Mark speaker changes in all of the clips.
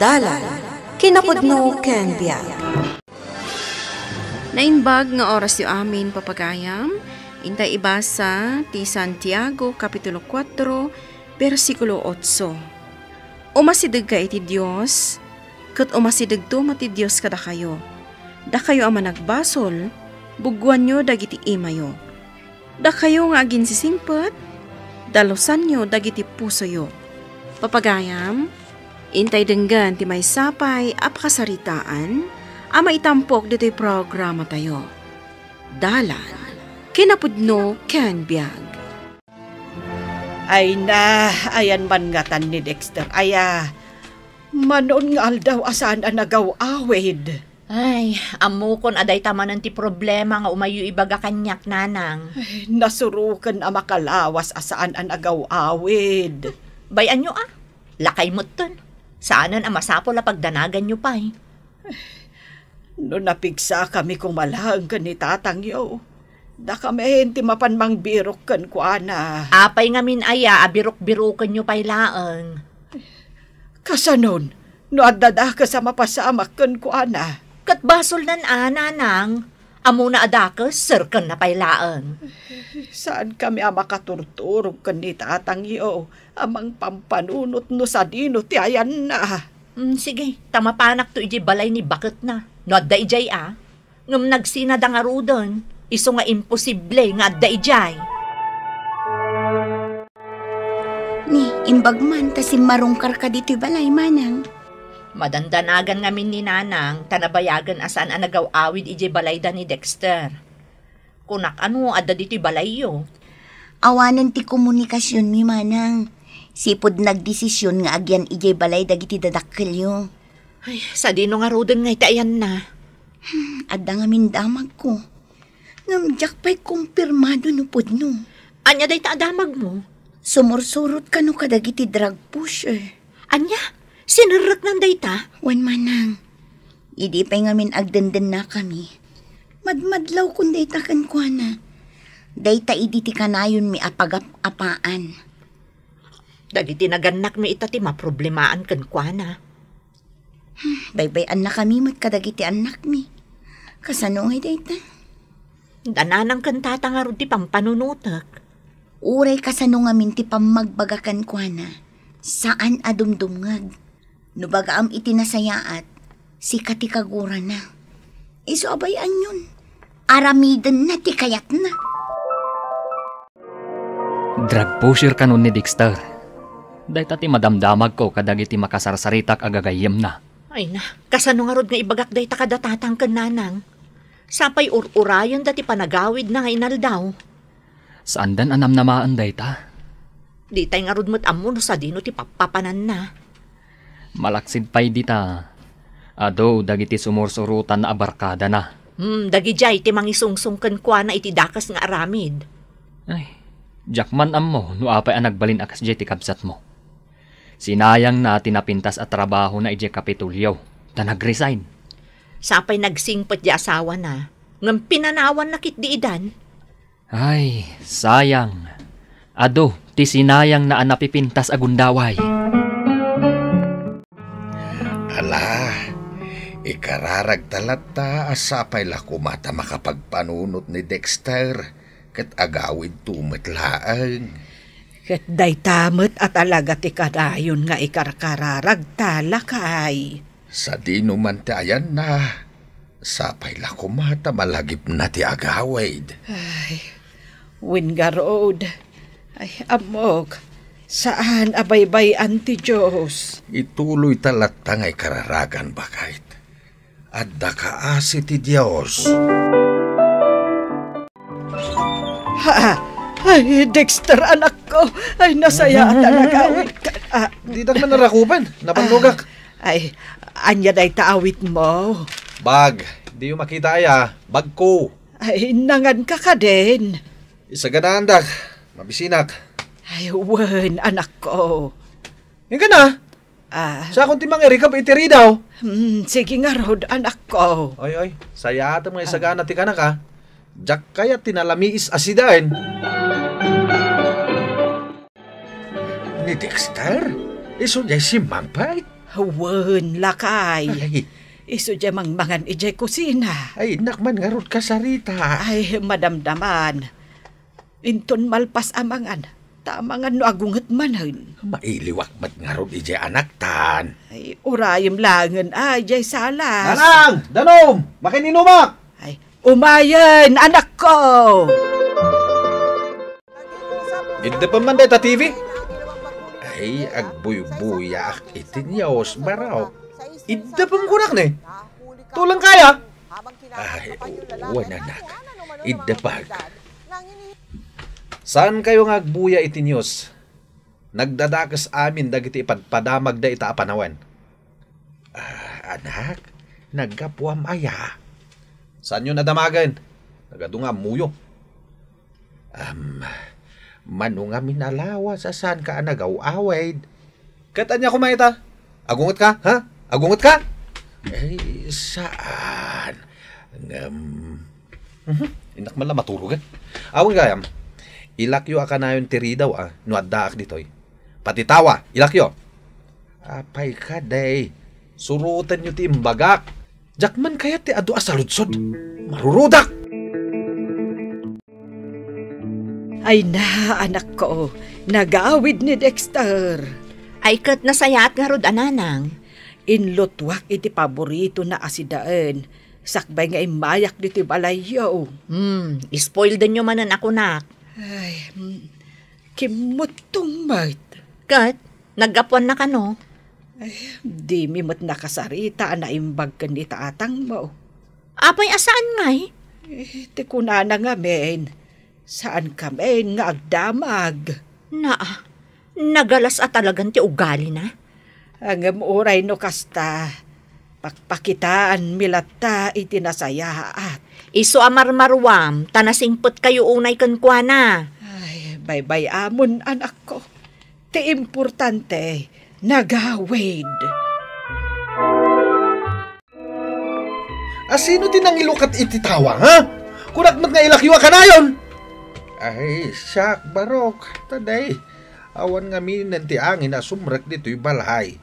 Speaker 1: Dalan, kinapudno ken biag.
Speaker 2: Nainbag nga oras yu amin papagayam, intay ibasa ti Santiago Kapitulo 4, versikulo 8. Umasidag ka iti Diyos, kat umasidag to mati Diyos kada kayo. Da kayo ama nagbasol, bugwan nyo dagiti imayo. Da kayo nga agin sisingpet, dalusan nyo dagiti puso yo. Papagayam, intay denggan ti may sapay apakasaritaan, ama itampok dito'y programa tayo. Dalan, kinapudno ken biag.
Speaker 3: Ay na, ayan man ngatan ni Dexter. Aya, manon nga aldaw asaan ang nagaw-awid.
Speaker 4: Ay, amukon aday tamanan ti problema nga umayo ibaga kanyak nanang.
Speaker 3: Ay, nasurukan ang makalawas asaan ang nagaw-awid.
Speaker 4: Bayan nyo lakay mo ton. Saanan ang masapol na pagdanagan nyo pa
Speaker 3: No napigsa kami kung malahang ka ni tatang yo. Da kami hindi mapanmang birok kan kuana.
Speaker 4: Apay nga min aya, abirok-birokan nyo pa'y laang.
Speaker 3: Kasanon, no adada ka sa mapasamak kan kuana.
Speaker 4: Kat basol nan nanang, amo na adakas, sirkan na pa'y laang.
Speaker 3: Saan kami makaturturog kan ni tatang yo? Amang pampanunot no sa dino ti ayan na.
Speaker 4: Sige, tamapanak to iji balay ni bakit na. No adda ijay ngam nagsinada nga rudon. Iso nga imposible nga adda ijay.
Speaker 5: Ni, imbagman ta si marungkar ka dito'y balay manang.
Speaker 4: Madandanagan nga min ni nanang, tanabayagan asan ang nagaw-awid iji balay da ni Dexter. Kunak ano adda dito'y balay yo.
Speaker 5: Awanan ti komunikasyon mi manang. Sipod nagdesisyon nga agyan ijay balay dagiti dadakkel yo.
Speaker 4: Ay, sa dino nga rudon nga itayan na.
Speaker 5: Adda nga mindamag ko. Namjak pa'y kumpirmado no pod no.
Speaker 4: Anya day taadamag mo?
Speaker 5: Sumursurot ka no kadagiti drug pusher.
Speaker 4: Anya? Sinarot ng dayta?
Speaker 5: Wan manang. Idi pa'y nga min agdenden na kami. Madmadlaw kung dayta kan kwa na. Dayta idi ti kanayon mi apagap-apaan.
Speaker 4: Dagiti naganak mi itati maproblemaan kan kwa na.
Speaker 5: Baybayan na kami mat kadagiti anak mi. Kasanungay dayta.
Speaker 4: Dananang kantata nga ron ti pampanunutak.
Speaker 5: Uray kasano nga min ti pamagbagakan kwa na. Saan adumdumngag. Nubaga am itinasayaat. Si katikagura na. Iso abayan yun. Aramidan na ti kayat na.
Speaker 6: Drug pusher ka nun ni Dexter. Dahil tati madamdamag ko kadagiti makasarsaritak agagayem na.
Speaker 4: Ay na, kasano nga rod nga ibagak day takadatatang kan nanang. Sapay urayon dati panagawid na nga inaldaw.
Speaker 6: Saan dan anam namaan day ta?
Speaker 4: Di tay nga rod mo't amuno sa dino ti papapanan na.
Speaker 6: Malaksid pa'y di ta. Ado, dagiti sumursurutan na abarkada na.
Speaker 4: Dagi jay ti mangisungsung kan kwa na iti dakas nga aramid.
Speaker 6: Ay, jakman am mo, no apay ang nagbalin akas jay ti kabsat mo. Sinayang na tinapintas at trabaho na ije kapitulyaw, ta nag-resign.
Speaker 4: Sapay nagsingpot di asawa na, ngam pinanawan na kit di idan.
Speaker 6: Ay, sayang. Ado, ti sinayang na anapipintas agundaway.
Speaker 7: Ala, ikararag talata asapay la kumata makapagpanunot ni Dexter, kat agawid tumatlaang.
Speaker 3: Ket day tamet at alaga ti kadayon nga ikarkararag talakay.
Speaker 7: Sa di numan ti ayan na, sapay la kumata malagip na ti agawid.
Speaker 3: Ay, Wingarod. Ay, amok. Saan abaybay ti Diyos?
Speaker 7: Ituloy talata nga ikararagan bakait. Adda kaasi ti Diyos.
Speaker 3: Ay, Dexter, anak ko. Ay, nasaya talaga.
Speaker 8: Di na man narakupan. Napanlugak.
Speaker 3: Ay, anya day taawit mo.
Speaker 8: Bag. Di yung makita bag ko.
Speaker 3: Ay, nangan ka din.
Speaker 8: Isa ganaan dak. Mabisinak.
Speaker 3: Ay, wen, anak ko.
Speaker 8: Yan ka na. Sa akong timang erika pa itiri daw.
Speaker 3: Sige nga, Rod, anak ko.
Speaker 8: Ay. Saya ata mga isagana ti ka na ka. Jak kaya tinalamiis asidain.
Speaker 7: Ni Dexter? Iso niya si Mampay?
Speaker 3: Wen lakay.
Speaker 7: Ay,
Speaker 3: Iso dya mangan ijay kusina.
Speaker 7: ay nakman nga rod ka sarita.
Speaker 3: Ay, madamdaman. Inton malpas amangan. Tamangan no agungat manhan.
Speaker 7: Mailiwak mat nga rod ijay anak tan.
Speaker 3: Ay, urayim langan jay salas.
Speaker 8: Nanang! Danom! Makininumak!
Speaker 3: Ay, umayan, anak ko!
Speaker 8: Hindi pa man ta TV?
Speaker 7: Ay, agbuy-buyak itinyos baraw.
Speaker 8: Hindi pa kunak ni. Tulang kaya?
Speaker 7: Ay, wananak. Idapag.
Speaker 8: Saan kayo nga agbuya itinyos? Nagdadakas amin dagiti ipadpadamag da ita apanawan.
Speaker 7: Anak, nagkapuam aya.
Speaker 8: Saan nyo nadamagan? Nagadunga muyo.
Speaker 7: Manunga minalawa sa saan ka nagaw-awid.
Speaker 8: Katanya kumaita? Agungot ka? Ha? Agungot ka?
Speaker 7: Ay, saan?
Speaker 8: Inak man lang maturugan. Awang gayam. Ilakyo ka na yung tiri daw no addaak ditoy. Pati tawa, ilakyo.
Speaker 7: Apay ka, day.
Speaker 8: Surutan nyo ti imbagak. Jakman kaya ti adu asaludsod. Marurudak!
Speaker 3: Ay na, anak ko. Nagawid ni Dexter.
Speaker 4: Ay kat nasayat nga rod ananang.
Speaker 3: Inlotwak iti paborito na asidaan. Sakbay nga imayak diti balayo.
Speaker 4: Spoil din nyo manan ako nak.
Speaker 3: Ay, kimutong mat.
Speaker 4: Kat, nagapuan na ka no?
Speaker 3: Di mi mo't nakasarita na imbag ka ni tatang mo.
Speaker 4: Apay asaan ngay?
Speaker 3: Ti kunana nga men. Saan kami nga agdamag?
Speaker 4: Nagalas at talagang ti ugali na.
Speaker 3: Ang uray no kasta. Pakpakitaan milata itinasayaat.
Speaker 4: Iso amarmarwam, tanasingpot kayo unay kankwana.
Speaker 3: Ay, bye-bye amon anak ko. Ti importante, nagawid.
Speaker 8: Sino din ang ilukat ititawa, ha? Kunakmat nga ilakyo ka na yun!
Speaker 7: Ay, sak barok. Taday. Awan nga minan ti angin na sumrek dito'y balhay.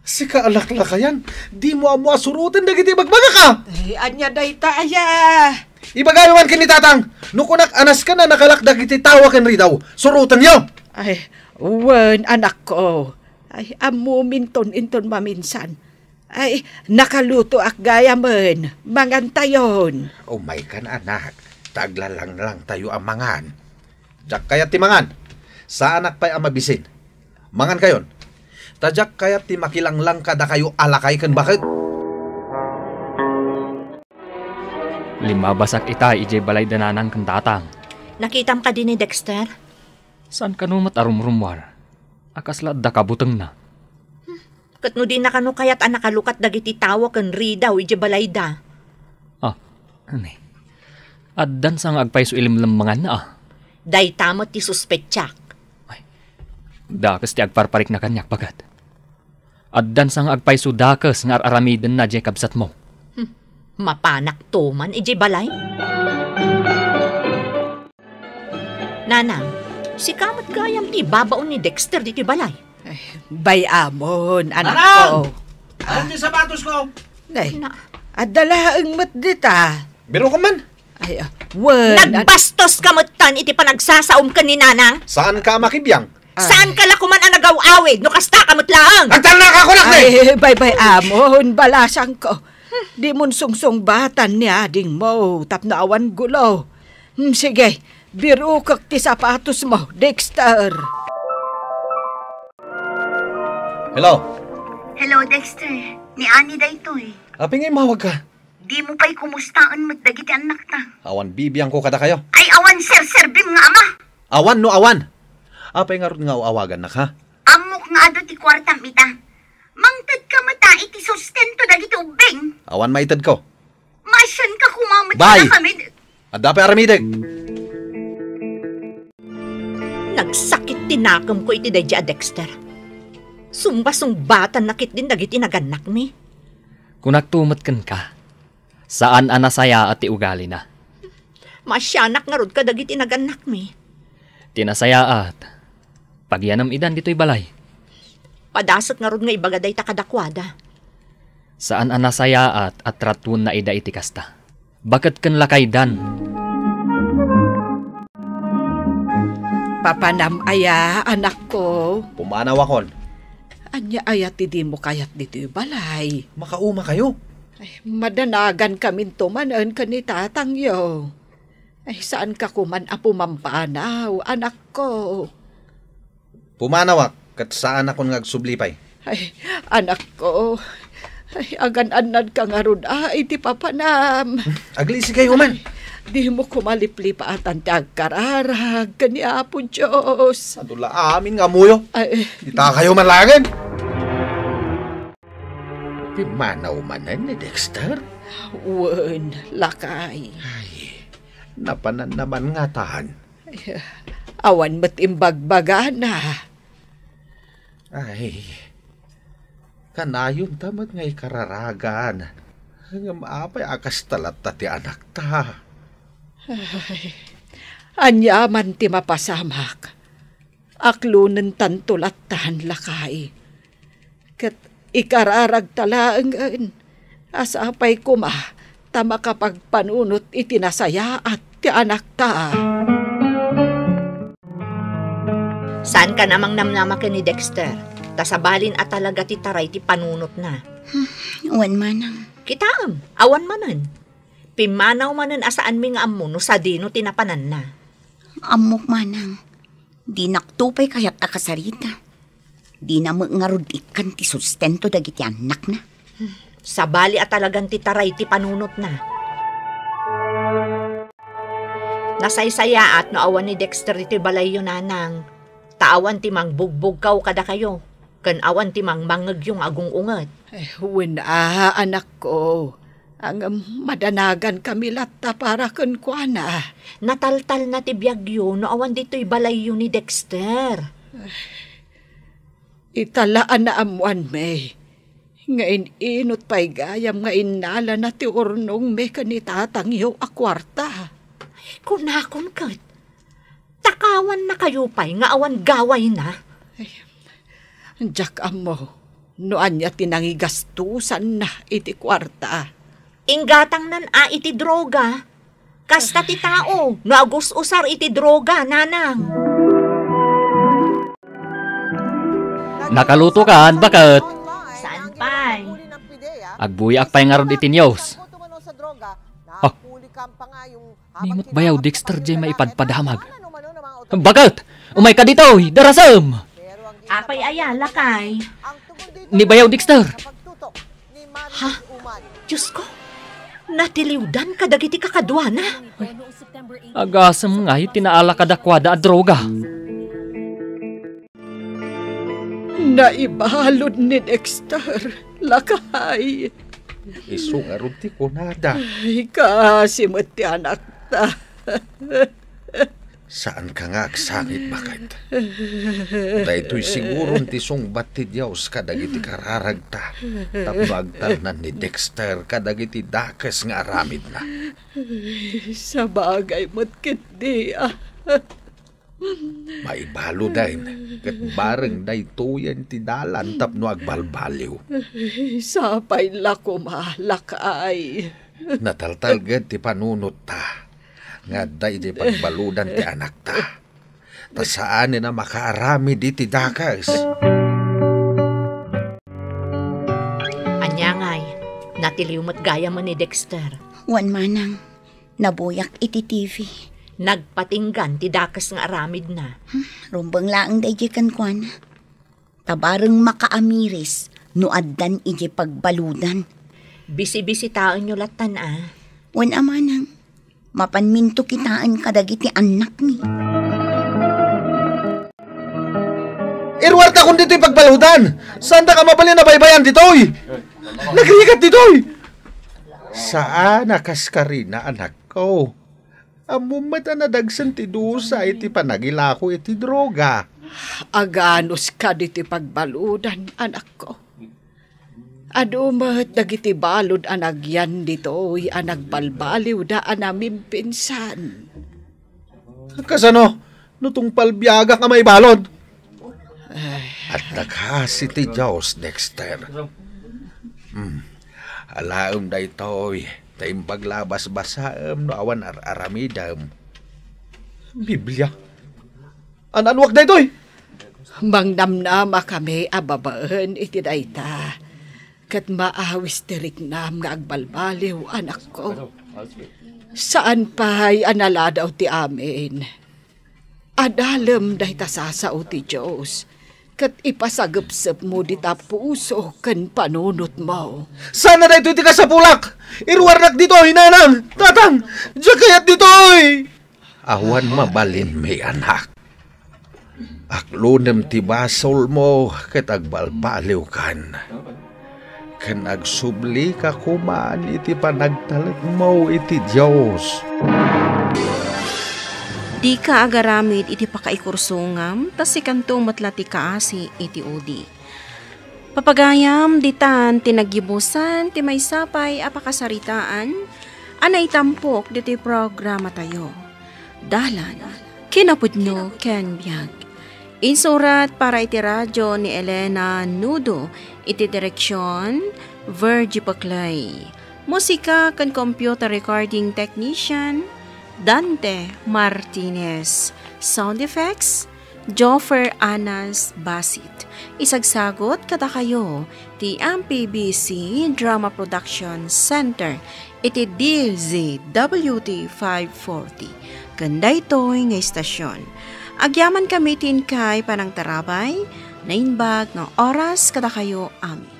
Speaker 8: Si kaalakla ka yan. Di mo amo asurutan dagiti magbaga ka!
Speaker 3: Ay, anya day taya.
Speaker 8: Ibagayawan ka ni tatang. Nukunak anas ka na nakalakdag iti tawa kan ridaw. Surutan niyo!
Speaker 3: Ay, wen anak ko. Ay, amo minton-inton maminsan. Ay, nakaluto ak gaya men. Mangantayon.
Speaker 7: Umay kan anak. Taglalang lang tayo amangan.
Speaker 8: Jak kayat timangan. Sa anak pa'y amabisin. Mangan kayon. Tadyak kayat ti makilanglang kada kayo alakay kan bakit?
Speaker 6: Limabasak ita ije balay dananang kantatang.
Speaker 4: Nakitam ka din ni Dexter?
Speaker 6: Saan ka numat arumrumwar? Akasla da kabuteng na.
Speaker 4: Kat no di na kano kayat anakalukat dagiti tawa kan ridaw ije balayda.
Speaker 6: Ani. Addan sang agpay so ilimlamangan na
Speaker 4: Day tamot ti suspetsak.
Speaker 6: Dakas ti agparparik na kanyak bagat. Addan sang agpay so dakas nga aramiden na je kabsat mo.
Speaker 4: Mapanak to man ije balay. Nanang, si kamot gayam ti babaon ni Dexter di ti balay.
Speaker 3: Bayamon, anak
Speaker 8: Nanang!
Speaker 3: ko.
Speaker 8: Ano yung sapatos ko?
Speaker 3: Ay, adalaang mat dita.
Speaker 8: Biro ka man.
Speaker 3: Ay, wen.
Speaker 4: Nagbastos kamutan iti panagsasaom ka ni Nanang.
Speaker 8: Saan ka makibiyang?
Speaker 4: Saan ka lakuman ang nagaw-awid no kasta kamot lang?
Speaker 8: Nagtalak ako lang
Speaker 3: Ay, bye-bye amon, balasang ko. Di mon sungsong batan niya ding mo, tapna awan gulo. Sige, biro kak ti sapatos mo, Dexter.
Speaker 8: Hello?
Speaker 5: Hello, Dexter. Ni Ani da ito eh.
Speaker 8: Aping ngay mawag ka.
Speaker 5: Di mo pa'y kumustaan magdagiti anak ta.
Speaker 8: Awan bibiyang ko kada kayo.
Speaker 5: Ay awan sir-serbim nga ama.
Speaker 8: Awan no awan. Apay nga ron nga uawagan na ka.
Speaker 5: Amok nga ado ti kwartam ita. Mangtad ka mata iti sustento dagiti ubeng.
Speaker 8: Awan maitad ko.
Speaker 5: Masyan ka kumamat
Speaker 8: Bye.
Speaker 5: na kami.
Speaker 8: Adapay aramideg.
Speaker 4: Nagsakit tinakam ko iti dadya Dexter. Sumbasumbatan nakit din dagiti naganak mi.
Speaker 6: Kung nagtumot kan ka, saan anasaya at ugali na?
Speaker 4: Masyanak nga rod ka dagiti naganak mi.
Speaker 6: Tinasaya at pagyanam idan dito'y balay.
Speaker 4: Padasat nga ron nga ibagaday ta kadakwada.
Speaker 6: Saan anasayaat at ratun na ida iti kasta? Bakit kan lakaydan?
Speaker 3: Papanam aya, anak ko.
Speaker 8: Pumanaw akon.
Speaker 3: Anya ayat di mo kayat dito balay.
Speaker 8: Makauma kayo.
Speaker 3: Ay, madanagan kami tumanan ka ni tatang yo. Ay, saan ka kuman apumampanaw, anak ko?
Speaker 8: Pumanawak, kat saan akong ngagsublipay.
Speaker 3: Ay, anak ko. Ay, agan-anad ka nga ron. Iti papanam.
Speaker 8: Aglisi kayo man.
Speaker 3: Di mo kumaliplipa at ang tagkararag ka ni Apo Diyos.
Speaker 8: Adula amin nga muyo.
Speaker 3: Ay,
Speaker 8: Ita kayo manlagan. Pimanaw manan ni Dexter.
Speaker 3: wen, lakay.
Speaker 8: Ay, napanan naman nga tahan.
Speaker 3: Awan mo't imbagbaga na.
Speaker 8: Ay, kanayon tamat ngay kararagan. Nga maapay akas talat ti anak ta.
Speaker 3: Anyaman ti mapasamak. Aklunan tantulatan lakay. Kat ikararag talaang asapay kuma tama kapag panunot itinasaya at ti anak ta.
Speaker 4: Saan ka namang namnamakin ni Dexter? Tasabalin at talaga ti taray ti panunot na.
Speaker 5: Wan manang.
Speaker 4: Kitaam, awan manan. Pimanaw manan asaan mi nga ammo no sa dino tinapanan na.
Speaker 5: Amok manang. Di naktupay kayat akasarita. Di na ngarud ikan ti sustento dagiti anak na.
Speaker 4: Sabali at talagang ti taray ti panunot na. Nasaysaya at naawan ni Dexter iti balay yun nanang. Taawan ti mang bugbog kaw kada kayo. Kan awan ti mang mangag yung agong ungat.
Speaker 3: Ay, wen, anak ko. Ang madanagan kami latta para kun kwa na.
Speaker 4: Nataltal na ti biyagyo no awan dito'y balay yun ni Dexter.
Speaker 3: Italaan na amuan me. Ngayon inot pa'y gayam nga inala na ti urnong me kanitatang iyo akwarta.
Speaker 4: Kunakon kat. Takawan na kayo pa'y nga awan gaway na.
Speaker 3: Diyak amo, noan niya tinangigastusan na iti kwarta.
Speaker 4: Inggatang nan iti droga. Kasta ti tao, no agus usar iti droga, nanang.
Speaker 6: Nakaluto kan, bakit?
Speaker 4: Saan pa'y?
Speaker 6: Agbuyak pa'y nga ron iti news. Nimot bayaw Dexter jay maipadpadamag. Bakit? Umay ka dito, darasam!
Speaker 4: Apay ayala kay.
Speaker 6: Ni bayaw Dexter.
Speaker 4: Ha? Diyos ko, natiliwdan ka dagiti kakadwana.
Speaker 6: Agasam nga tinaala kadakwada a droga.
Speaker 3: Naibalod ni Dexter, lakay.
Speaker 8: Iso nga ron ti kunada.
Speaker 3: Ay, kasi mo't ti anak ta.
Speaker 8: Saan ka nga agsangit bakit? Dahito'y siguro ti sungbat ti Diyos kadagiti kararag ta. Tapno agtalnan ni Dexter kadagiti dakes nga aramid na.
Speaker 3: Sa bagay mo't kiti
Speaker 8: Maibalo dahin. Kat bareng daytoyan ti dalan tapno agbalbaliw.
Speaker 3: Sapay lakuma, lakay.
Speaker 8: Nataltalgad ti panunot ta. Nga day di pagbaludan ti anak ta. Ta saan na makaarami di ti dakas.
Speaker 4: Anyangay, natiliwmat gaya mo ni Dexter.
Speaker 5: Wan manang. Nabuyak iti TV.
Speaker 4: Nagpatinggan ti dakas nga aramid na.
Speaker 5: Rumbang laang dahi kan kwan. Tabareng makaamiris. No addan iti pagbaludan.
Speaker 4: Bisi-bisi taon nyo latan
Speaker 5: Wan amanang. Mapanminto kitaan kadagiti anak ni.
Speaker 8: Irwarta kung dito'y pagbaludan. Saan ta ka mabalin na baybayan dito'y? Nagrigat dito'y. Saan nakas ka rin na anak ko? Amumat na dagsan ti dusa iti panagilako iti droga.
Speaker 3: Aganos ka diti pagbaludan, anak ko. Adumat dagiti balod anagyan dito'y anagbalbaliw da anamim pinsan.
Speaker 8: Kasano? Nutong palbiyaga ka may balod?
Speaker 7: At naghasi ti Diyos, Dexter. Alaom da ito'y taim paglabas basaam no awan aramidam.
Speaker 8: Biblia. Ananwag na ito'y.
Speaker 3: Mangdamnama kami ababaan iti dayta. Kat maawis tiriknam nga agbalbaliw, anak ko. Saan pa'y analadaw ti amin? Adalem dayta sasao ti Diyos. Kat ipasagupsap mo di ta puso kan panunot mo.
Speaker 8: Sana na ito'y tika sa pulak. Irwarnak dito, hinanang. Tatang, diyan kayat dito'y.
Speaker 7: Awan mabalin may anak. Aklunem ti basol mo ket agbalbaliw kan. Ken agsubli ka kumaan iti panagtalag mo iti Diyos.
Speaker 2: Di ka agaramid iti pakaikursungam, tas si kantong matlati kaasi iti udi. Papagayam, ditan, tinagyibusan, ti may sapay, apakasaritaan, anay tampok diti programa tayo. Dalan, kinapudno ken biyag. Insurat para iti radyo ni Elena Nudo, iti direksyon, Virgie Paclay. Musika kan computer recording technician, Dante Martinez. Sound effects, Joffer Anas Basit. Isagsagot kada kayo, ti MPBC Drama Production Center, iti DZWT 540. Ganda ito'y nga istasyon. Agyaman kami tin kay panang tarabay, na inbag ng oras kada kayo amin.